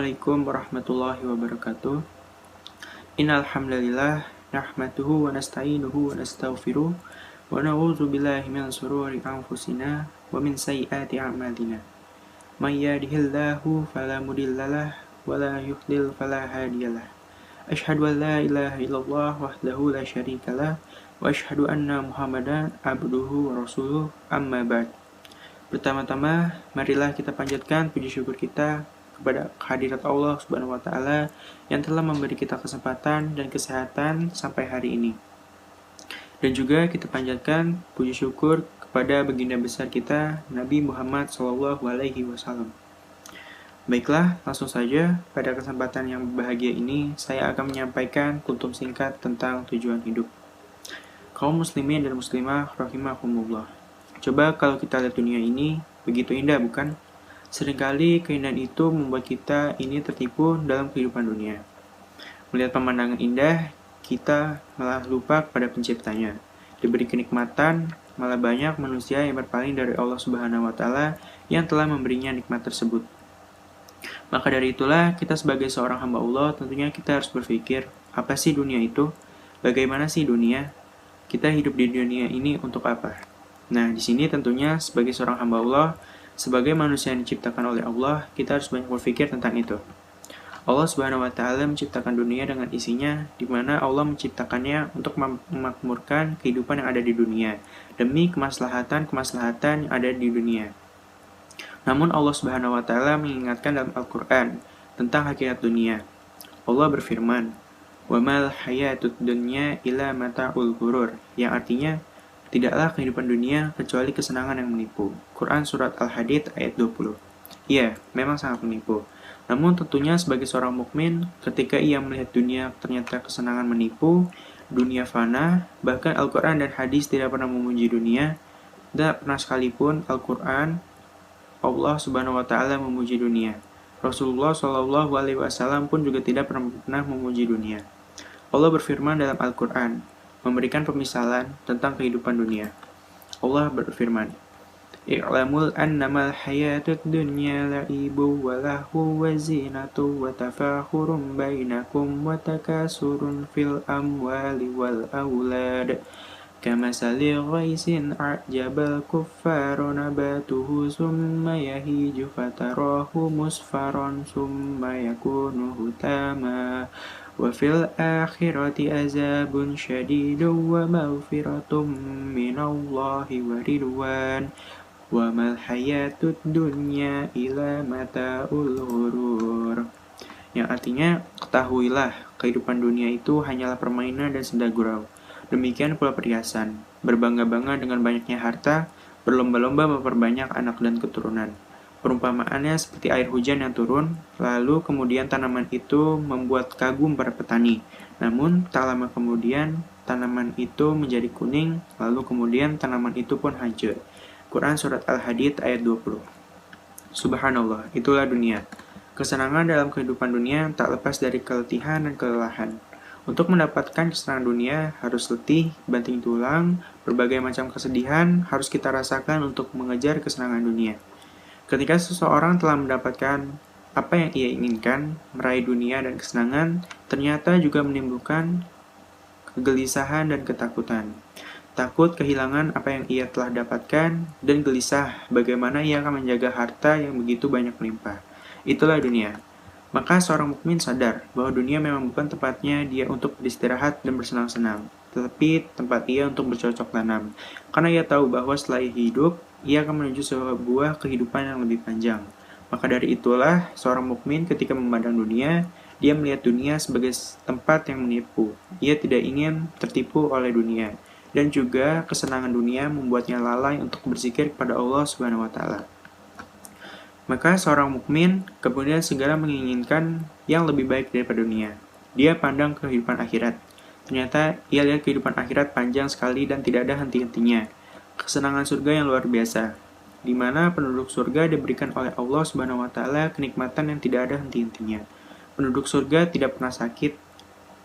Assalamualaikum warahmatullahi wabarakatuh. Innal hamdalillah nahmaduhu wa nasta'inuhu wa nastaghfiruh wa na'udzu billahi min shururi anfusina wa min sayyiati a'malina. May yahdihillahu fala mudhillalah wa la yudhlil fala hadiyalah. Asyhadu an la ilaha illallah wahdahu la syarikalah wa asyhadu anna Muhammadan abduhu wa rasuluh amma ba'd. Pertama-tama, marilah kita panjatkan puji syukur kita kepada kehadirat Allah Subhanahu wa taala yang telah memberi kita kesempatan dan kesehatan sampai hari ini. Dan juga kita panjatkan puji syukur kepada baginda besar kita Nabi Muhammad SAW. Baiklah, langsung saja pada kesempatan yang berbahagia ini saya akan menyampaikan kultum singkat tentang tujuan hidup. Kaum muslimin dan muslimah rahimakumullah. Coba kalau kita lihat dunia ini, begitu indah bukan? Seringkali keindahan itu membuat kita ini tertipu dalam kehidupan dunia. Melihat pemandangan indah, kita malah lupa kepada penciptanya. Diberi kenikmatan, malah banyak manusia yang berpaling dari Allah Subhanahu wa taala yang telah memberinya nikmat tersebut. Maka dari itulah kita sebagai seorang hamba Allah tentunya kita harus berpikir, apa sih dunia itu? Bagaimana sih dunia? Kita hidup di dunia ini untuk apa? Nah, di sini tentunya sebagai seorang hamba Allah, sebagai manusia yang diciptakan oleh Allah, kita harus banyak berpikir tentang itu. Allah Subhanahu wa taala menciptakan dunia dengan isinya, di mana Allah menciptakannya untuk memakmurkan kehidupan yang ada di dunia, demi kemaslahatan yang ada di dunia. Namun Allah Subhanahu wa taala mengingatkan dalam Al-Qur'an tentang hakikat dunia. Allah berfirman, "Wa mal hayatud dunya illa mata'ul ghurur," yang artinya tidaklah kehidupan dunia kecuali kesenangan yang menipu. Quran Surat Al-Hadid ayat 20. Iya, memang sangat menipu. Namun tentunya sebagai seorang mukmin, ketika ia melihat dunia ternyata kesenangan menipu, dunia fana, bahkan Al-Quran dan hadis tidak pernah memuji dunia, tidak pernah sekalipun Al-Quran, Allah Subhanahu wa taala memuji dunia. Rasulullah SAW pun juga tidak pernah memuji dunia. Allah berfirman dalam Al-Quran, memberikan pemisalan tentang kehidupan dunia. Allah berfirman, "I'lamul annamal hayatud dunya la'ibu wa lahu wa zinatu wa tafakhurum bainakum wa takasurun fil amwali wal aulad kamasali ghaisin a'jabal kuffaru nabatuhu summa yahiju fatarahu musfaron summa yakunu hutama wa fil akhirati azabun syadidun wa maghfiratum minallahi wa ridwan wa mal hayatud dunya ila mata'ul ghurur." Yang artinya, ketahuilah kehidupan dunia itu hanyalah permainan dan senda gurau. Demikian pula perhiasan, berbangga-bangga dengan banyaknya harta, berlomba-lomba memperbanyak anak dan keturunan. Perumpamaannya seperti air hujan yang turun, lalu kemudian tanaman itu membuat kagum para petani. Namun, tak lama kemudian, tanaman itu menjadi kuning, lalu kemudian tanaman itu pun hancur. Quran Surat Al-Hadid ayat 20. Subhanallah, itulah dunia. Kesenangan dalam kehidupan dunia tak lepas dari keletihan dan kelelahan. Untuk mendapatkan kesenangan dunia, harus letih, banting tulang, berbagai macam kesedihan harus kita rasakan untuk mengejar kesenangan dunia. Ketika seseorang telah mendapatkan apa yang ia inginkan, meraih dunia dan kesenangan, ternyata juga menimbulkan kegelisahan dan ketakutan. Takut kehilangan apa yang ia telah dapatkan, dan gelisah bagaimana ia akan menjaga harta yang begitu banyak melimpah. Itulah dunia. Maka seorang mukmin sadar bahwa dunia memang bukan tempatnya dia untuk beristirahat dan bersenang-senang, tetapi tempat ia untuk bercocok tanam. Karena ia tahu bahwa setelah hidup, ia akan menuju sebuah kehidupan yang lebih panjang. Maka dari itulah, seorang mukmin ketika memandang dunia, dia melihat dunia sebagai tempat yang menipu. Ia tidak ingin tertipu oleh dunia. Dan juga kesenangan dunia membuatnya lalai untuk berzikir kepada Allah Subhanahu wa taala. Maka seorang mukmin kemudian segera menginginkan yang lebih baik daripada dunia. Dia pandang kehidupan akhirat. Ternyata ia lihat kehidupan akhirat panjang sekali dan tidak ada henti-hentinya. Kesenangan surga yang luar biasa, di mana penduduk surga diberikan oleh Allah Subhanahu wa taala kenikmatan yang tidak ada henti-hentinya. Penduduk surga tidak pernah sakit.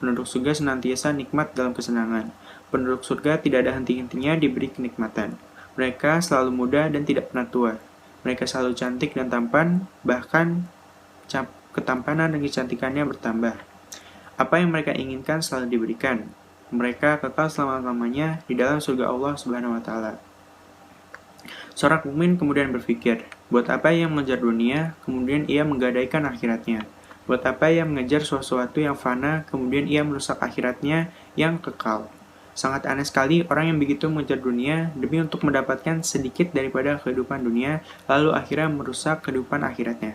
Penduduk surga senantiasa nikmat dalam kesenangan. Penduduk surga tidak ada henti-hentinya diberi kenikmatan. Mereka selalu muda dan tidak pernah tua. Mereka selalu cantik dan tampan, bahkan ketampanan dan kecantikannya bertambah. Apa yang mereka inginkan selalu diberikan. Mereka kekal selama-lamanya di dalam surga Allah Subhanahu wa taala. Seorang mukmin kemudian berpikir, buat apa ia mengejar dunia, kemudian ia menggadaikan akhiratnya? Buat apa ia mengejar sesuatu yang fana, kemudian ia merusak akhiratnya yang kekal? Sangat aneh sekali orang yang begitu mengejar dunia demi untuk mendapatkan sedikit daripada kehidupan dunia, lalu akhirnya merusak kehidupan akhiratnya.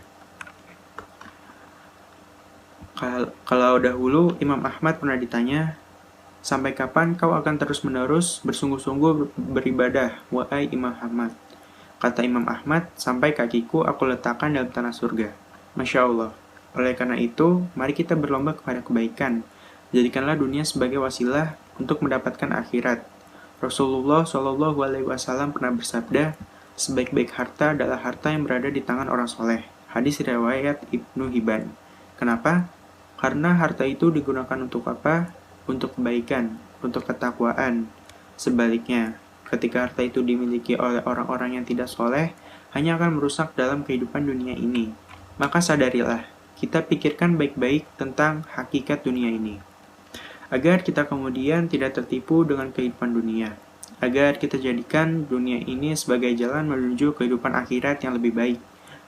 Kalau dahulu Imam Ahmad pernah ditanya, sampai kapan kau akan terus-menerus bersungguh-sungguh beribadah, wahai Imam Ahmad? Kata Imam Ahmad, sampai kakiku aku letakkan dalam tanah surga. Masya Allah. Oleh karena itu, mari kita berlomba kepada kebaikan. Jadikanlah dunia sebagai wasilah untuk mendapatkan akhirat. Rasulullah Shallallahu Alaihi Wasallam pernah bersabda, sebaik-baik harta adalah harta yang berada di tangan orang soleh. Hadis riwayat Ibnu Hibban. Kenapa? Karena harta itu digunakan untuk apa? Untuk kebaikan, untuk ketakwaan. Sebaliknya, ketika harta itu dimiliki oleh orang-orang yang tidak soleh, hanya akan merusak dalam kehidupan dunia ini. Maka sadarilah, kita pikirkan baik-baik tentang hakikat dunia ini. Agar kita kemudian tidak tertipu dengan kehidupan dunia. Agar kita jadikan dunia ini sebagai jalan menuju kehidupan akhirat yang lebih baik.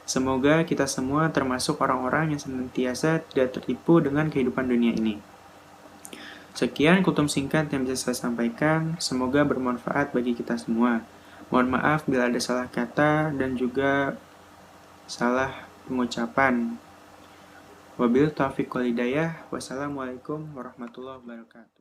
Semoga kita semua termasuk orang-orang yang senantiasa tidak tertipu dengan kehidupan dunia ini. Sekian kutum singkat yang bisa saya sampaikan, semoga bermanfaat bagi kita semua. Mohon maaf bila ada salah kata dan juga salah pengucapan. Wabil taufiq wal hidayah. Wassalamualaikum warahmatullahi wabarakatuh.